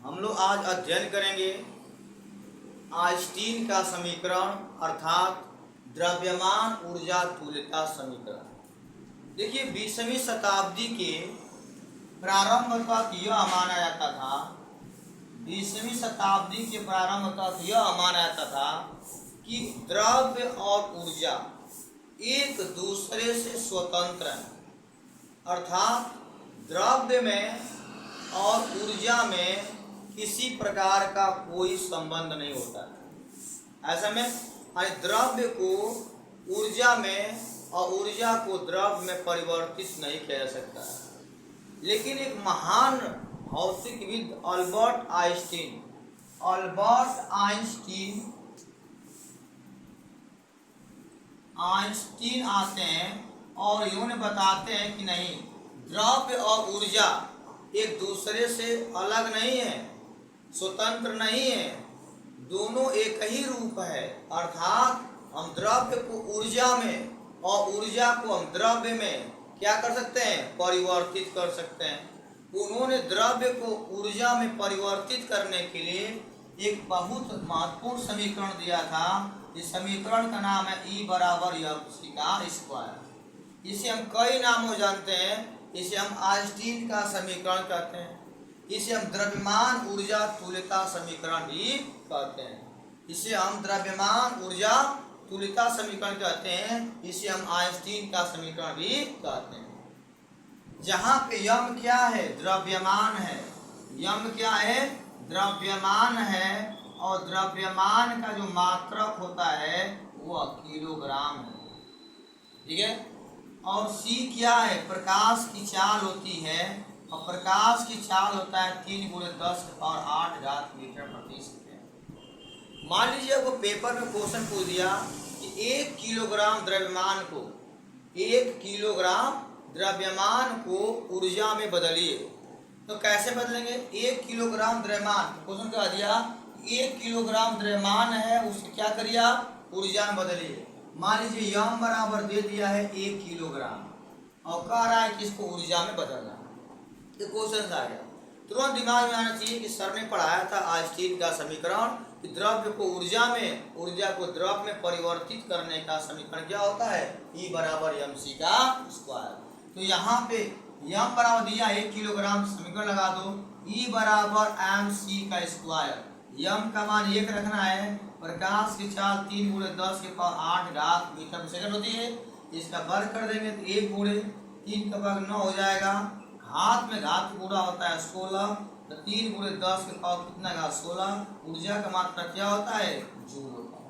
हम लोग आज अध्ययन करेंगे आइंस्टीन का समीकरण अर्थात द्रव्यमान ऊर्जा तुल्यता समीकरण। देखिए 20वीं शताब्दी के प्रारंभ तक यह माना जाता था 20वीं शताब्दी के प्रारंभ तक यह माना जाता था कि द्रव्य और ऊर्जा एक दूसरे से स्वतंत्र हैं, अर्थात द्रव्य में और ऊर्जा में किसी प्रकार का कोई संबंध नहीं होता है। ऐसे में द्रव्य को ऊर्जा में और ऊर्जा को द्रव्य में परिवर्तित नहीं किया जा सकता है। लेकिन एक महान भौतिकविद अल्बर्ट आइंस्टीन आते हैं और इन्होंने बताते हैं कि नहीं, द्रव्य और ऊर्जा एक दूसरे से अलग नहीं है, स्वतंत्र नहीं है, दोनों एक ही रूप है। अर्थात हम द्रव्य को ऊर्जा में और ऊर्जा को हम द्रव्य में क्या कर सकते हैं, परिवर्तित कर सकते हैं। उन्होंने द्रव्य को ऊर्जा में परिवर्तित करने के लिए एक बहुत महत्वपूर्ण समीकरण दिया था। इस समीकरण का नाम है E बराबर mc का स्क्वायर। इसे हम कई नामों जानते हैं। इसे हम आइंस्टीन का समीकरण कहते हैं, इसे हम द्रव्यमान ऊर्जा तुल्यता समीकरण भी कहते हैं, इसे हम द्रव्यमान ऊर्जा तुल्यता समीकरण कहते हैं, इसे हम आइंस्टीन का समीकरण भी कहते हैं। जहाँ पे यम क्या है, द्रव्यमान है। यम क्या है, द्रव्यमान है। और द्रव्यमान का जो मात्रक होता है वह किलोग्राम है, ठीक है। और c क्या है, प्रकाश की चाल होती है, और प्रकाश की चाल होता है 3 × 10⁸ मीटर प्रति सेकेंड। मान लीजिए वो पेपर में क्वेश्चन पूछ दिया कि 1 किलोग्राम द्रव्यमान को ऊर्जा में बदलिए, तो कैसे बदलेंगे। 1 किलोग्राम द्रव्यमान, क्वेश्चन कह दिया 1 किलोग्राम द्रव्यमान है, उसे क्या करिए, ऊर्जा में बदलिए। मान लीजिए यम बराबर दे दिया है 1 किलोग्राम और कह रहा है कि इसको ऊर्जा में बदलना। तो क्वेश्चन आ गया, तुरंत दिमाग में आना चाहिए कि सर ने पढ़ाया था आइंस्टीन का समीकरण कि द्रव्य को ऊर्जा में, ऊर्जा को द्रव्य में परिवर्तित करने का समीकरण क्या होता है, E बराबर mc का स्क्वायर। तो यहाँ पे यम बराबर दिया 1 किलोग्राम, समीकरण लगा दो E बराबर mc का स्क्वायर। यम का मान 1 रखना है, प्रकाश की चाल 3 × 10⁸ मीटर प्रति सेकंड होती है। इसका वर्ग कर देंगे तो 1 × 3 का वर्ग 9 हो जाएगा। घात में घात पूरा होता है 16, तो 3 × 10 के पावर कितना घात 16। ऊर्जा का मात्रा क्या होता है, जूल होता है।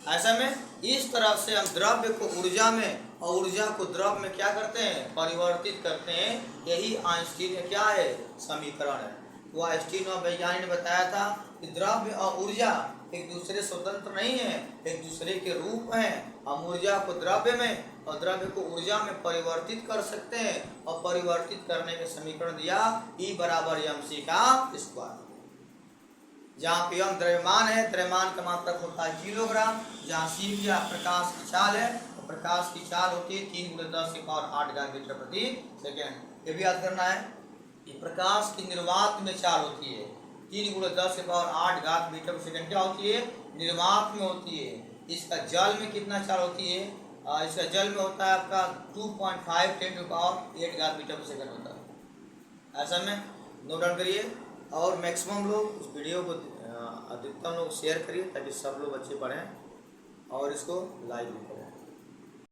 ऐसा में इस तरह से हम द्रव्य को ऊर्जा में और ऊर्जा को द्रव्य में क्या करते हैं, परिवर्तित करते हैं। यही आइंस्टीन का क्या है, समीकरण है। वो आइंस्टीन और वैज्ञानिक ने बताया था कि द्रव्य और ऊर्जा एक दूसरे स्वतंत्र नहीं है, एक दूसरे के रूप हैं। हम ऊर्जा को द्रव्य में और द्रव्य को ऊर्जा में परिवर्तित कर सकते हैं, और परिवर्तित करने के समीकरण दिया E बराबर mc का स्क्वायर। जहाँ पे यम द्रव्यमान है, द्रव्यमान का मात्रक होता है किलोग्राम। जहाँ c क्या प्रकाश की चाल है, तो प्रकाश की चाल होती है 3 × 10⁸ मीटर प्रति सेकेंड। ये भी याद करना है कि प्रकाश की निर्वात में चाल होती है 3 × 10⁸ मीटर प्रति सेकेंड क्या होती है, निर्वात में होती है। इसका जल में कितना चाल होती है, इसका जल में होता है आपका 2.5 × 10⁸ मीटर प्रति सेकेंड होता है। ऐसा में नोट डाउन करिए, और मैक्सिमम लोग इस वीडियो को अधिकतम लोग शेयर करिए ताकि सब लोग अच्छे पढ़ें और इसको लाइक भी करें।